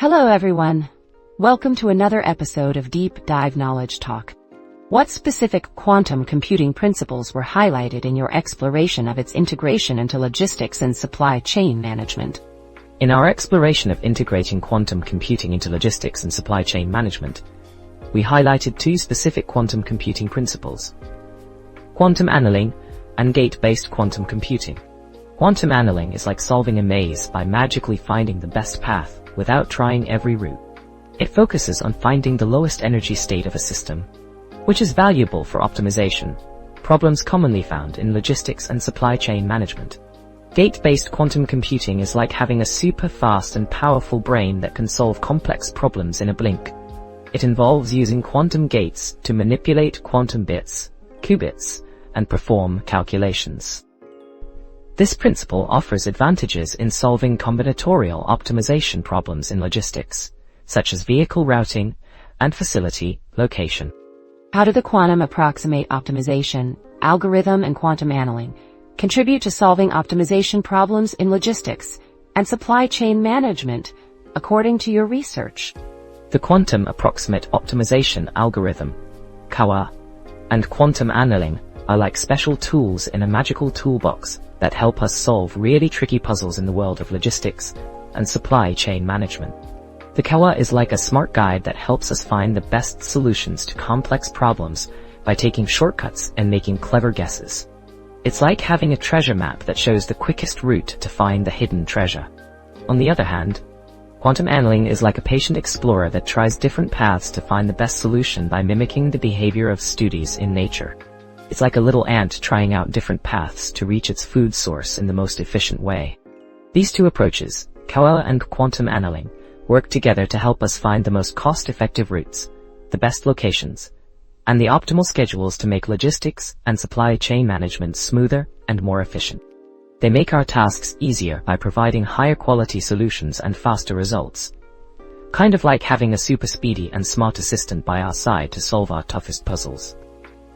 Hello everyone. Welcome to another episode of Deep Dive Knowledge Talk. What specific quantum computing principles were highlighted in your exploration of its integration into logistics and supply chain management? In our exploration of integrating quantum computing into logistics and supply chain management, we highlighted two specific quantum computing principles: quantum annealing and gate-based quantum computing. Quantum annealing is like solving a maze by magically finding the best path without trying every route. It focuses on finding the lowest energy state of a system, which is valuable for optimization, problems commonly found in logistics and supply chain management. Gate-based quantum computing is like having a super fast and powerful brain that can solve complex problems in a blink. It involves using quantum gates to manipulate quantum bits, qubits, and perform calculations. This principle offers advantages in solving combinatorial optimization problems in logistics, such as vehicle routing and facility location. How do the quantum approximate optimization, algorithm, and quantum annealing contribute to solving optimization problems in logistics and supply chain management, according to your research? The quantum approximate optimization algorithm, QAA, and quantum annealing are like special tools in a magical toolbox that help us solve really tricky puzzles in the world of logistics and supply chain management. The QAA is like a smart guide that helps us find the best solutions to complex problems by taking shortcuts and making clever guesses. It's like having a treasure map that shows the quickest route to find the hidden treasure. On the other hand, quantum annealing is like a patient explorer that tries different paths to find the best solution by mimicking the behavior of studies in nature. It's like a little ant trying out different paths to reach its food source in the most efficient way. These two approaches, QAA and quantum annealing, work together to help us find the most cost-effective routes, the best locations, and the optimal schedules to make logistics and supply chain management smoother and more efficient. They make our tasks easier by providing higher quality solutions and faster results. Kind of like having a super speedy and smart assistant by our side to solve our toughest puzzles.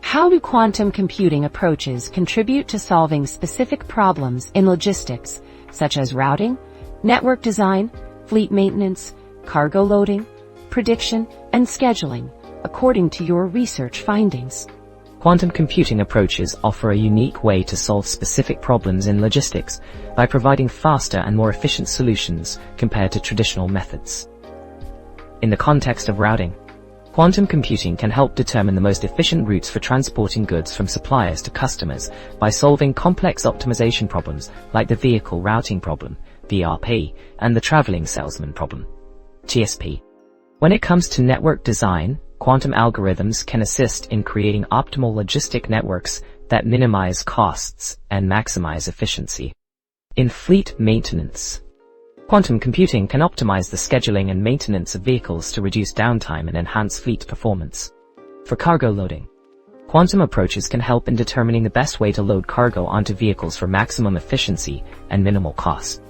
How do quantum computing approaches contribute to solving specific problems in logistics, such as routing, network design, fleet maintenance, cargo loading, prediction, and scheduling, according to your research findings? Quantum computing approaches offer a unique way to solve specific problems in logistics by providing faster and more efficient solutions compared to traditional methods. In the context of routing, quantum computing can help determine the most efficient routes for transporting goods from suppliers to customers by solving complex optimization problems like the vehicle routing problem, VRP, and the traveling salesman problem, TSP. When it comes to network design, quantum algorithms can assist in creating optimal logistic networks that minimize costs and maximize efficiency. In fleet maintenance, quantum computing can optimize the scheduling and maintenance of vehicles to reduce downtime and enhance fleet performance. For cargo loading, quantum approaches can help in determining the best way to load cargo onto vehicles for maximum efficiency and minimal cost.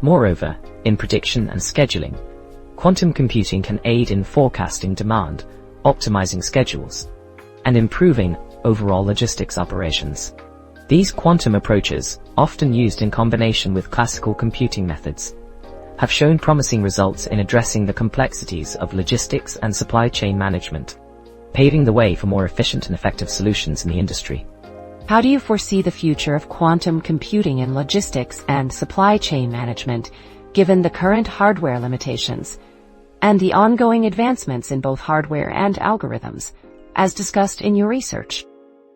Moreover, in prediction and scheduling, quantum computing can aid in forecasting demand, optimizing schedules, and improving overall logistics operations. These quantum approaches, often used in combination with classical computing methods, have shown promising results in addressing the complexities of logistics and supply chain management, paving the way for more efficient and effective solutions in the industry. How do you foresee the future of quantum computing in logistics and supply chain management, given the current hardware limitations and the ongoing advancements in both hardware and algorithms, as discussed in your research?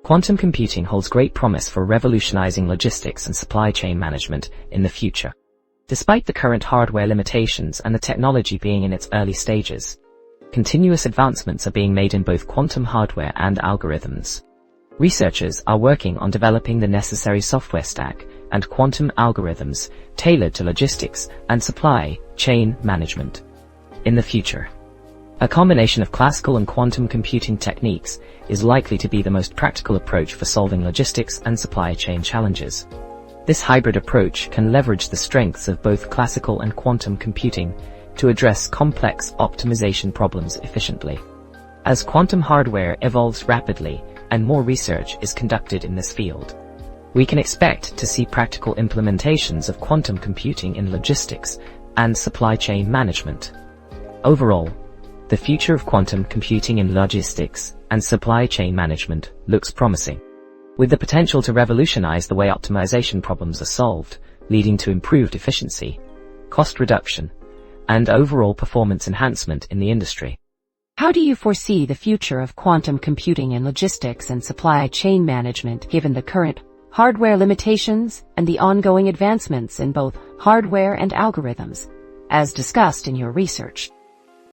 Quantum computing holds great promise for revolutionizing logistics and supply chain management in the future. Despite the current hardware limitations and the technology being in its early stages, continuous advancements are being made in both quantum hardware and algorithms. Researchers are working on developing the necessary software stack and quantum algorithms tailored to logistics and supply chain management. In the future, a combination of classical and quantum computing techniques is likely to be the most practical approach for solving logistics and supply chain challenges. This hybrid approach can leverage the strengths of both classical and quantum computing to address complex optimization problems efficiently. As quantum hardware evolves rapidly and more research is conducted in this field, we can expect to see practical implementations of quantum computing in logistics and supply chain management. Overall, the future of quantum computing in logistics and supply chain management looks promising, with the potential to revolutionize the way optimization problems are solved, leading to improved efficiency, cost reduction, and overall performance enhancement in the industry. How do you foresee the future of quantum computing in logistics and supply chain management given the current hardware limitations and the ongoing advancements in both hardware and algorithms, as discussed in your research?